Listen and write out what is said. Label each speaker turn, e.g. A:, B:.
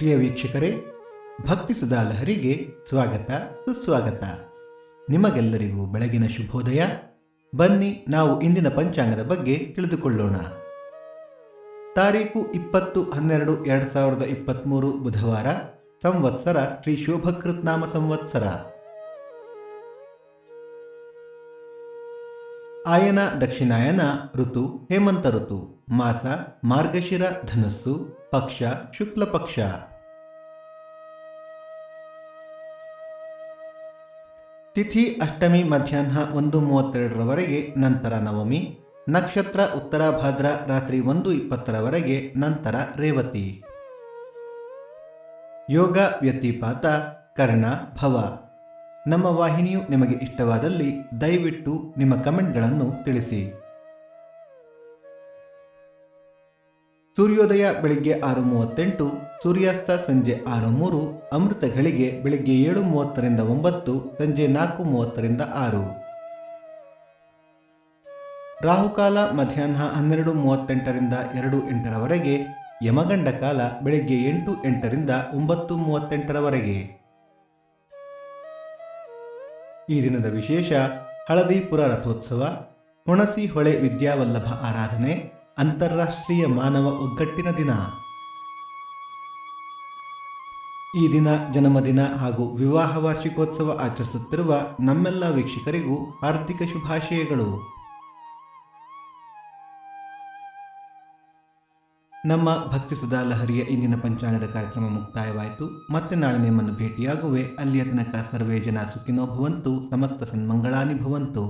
A: ಪ್ರಿಯ ವೀಕ್ಷಕರೇ, ಭಕ್ತಿ ಸುಧಾ ಲಹರಿಗೆ ಸ್ವಾಗತ ಸುಸ್ವಾಗತ. ನಿಮಗೆಲ್ಲರಿಗೂ ಬೆಳಗಿನ ಶುಭೋದಯ. ಬನ್ನಿ ನಾವು ಇಂದಿನ ಪಂಚಾಂಗದ ಬಗ್ಗೆ ತಿಳಿದುಕೊಳ್ಳೋಣ. ತಾರೀಕು 20/12/2023 ಬುಧವಾರ, ಸಂವತ್ಸರ ಶ್ರೀ ಶೋಭಕೃತ್ ನಾಮ ಸಂವತ್ಸರ. ಆಯನ ದಕ್ಷಿಣಾಯನ, ಋತು ಹೇಮಂತ ಋತು, ಮಾಸ ಮಾರ್ಗಶಿರ ಧನಸ್ಸು, ಪಕ್ಷ ಶುಕ್ಲ ಪಕ್ಷ. ತಿಥಿ ಅಷ್ಟಮಿ ಮಧ್ಯಾಹ್ನ 1:32 ನಂತರ ನವಮಿ. ನಕ್ಷತ್ರ ಉತ್ತರಾಭಾದ್ರ ರಾತ್ರಿ 1:20 ನಂತರ ರೇವತಿ. ಯೋಗ ವ್ಯತಿಪಾತ ಕರ್ಣ ಭವ. ನಮ್ಮ ವಾಹಿನಿಯು ನಿಮಗೆ ಇಷ್ಟವಾದಲ್ಲಿ ದಯವಿಟ್ಟು ನಿಮ್ಮ ಕಮೆಂಟ್ಗಳನ್ನು ತಿಳಿಸಿ. ಸೂರ್ಯೋದಯ ಬೆಳಿಗ್ಗೆ 6:38, ಸೂರ್ಯಾಸ್ತ ಸಂಜೆ 6:03, ಅಮೃತ ಘಳಿಗೆ ಬೆಳಿಗ್ಗೆ 7:30 9, ಸಂಜೆ 4:30 6. ರಾಹುಕಾಲ ಮಧ್ಯಾಹ್ನ 12:38 2:08, ಯಮಗಂಡ ಕಾಲ ಬೆಳಿಗ್ಗೆ 8:08 9:38. ಈ ದಿನದ ವಿಶೇಷ: ಹಳದಿಪುರ ರಥೋತ್ಸವ, ಹುಣಸಿ ಹೊಳೆ ವಿದ್ಯಾವಲ್ಲಭ ಆರಾಧನೆ, ಅಂತಾರಾಷ್ಟ್ರೀಯ ಮಾನವ ಒಗ್ಗಟ್ಟಿನ ದಿನ. ಈ ದಿನ ಜನ್ಮದಿನ ಹಾಗೂ ವಿವಾಹ ವಾರ್ಷಿಕೋತ್ಸವ ಆಚರಿಸುತ್ತಿರುವ ನಮ್ಮೆಲ್ಲ ವೀಕ್ಷಕರಿಗೂ ಹಾರ್ದಿಕ ಶುಭಾಶಯಗಳು. ನಮ್ಮ ಭಕ್ತಿ ಸುಧಾ ಲಹರಿಯ ಇಂದಿನ ಪಂಚಾಂಗದ ಕಾರ್ಯಕ್ರಮ ಮುಕ್ತಾಯವಾಯಿತು. ಮತ್ತೆ ನಾಳೆ ನಿಮ್ಮನ್ನು ಭೇಟಿಯಾಗುವೆ. ಅಲ್ಲಿಯ ತನಕ ಸರ್ವೇ ಜನ ಸುಖಿನೋ ಭವಂತು, ಸಮಸ್ತ ಸನ್ಮಂಗಳಾನಿ ಭವಂತು.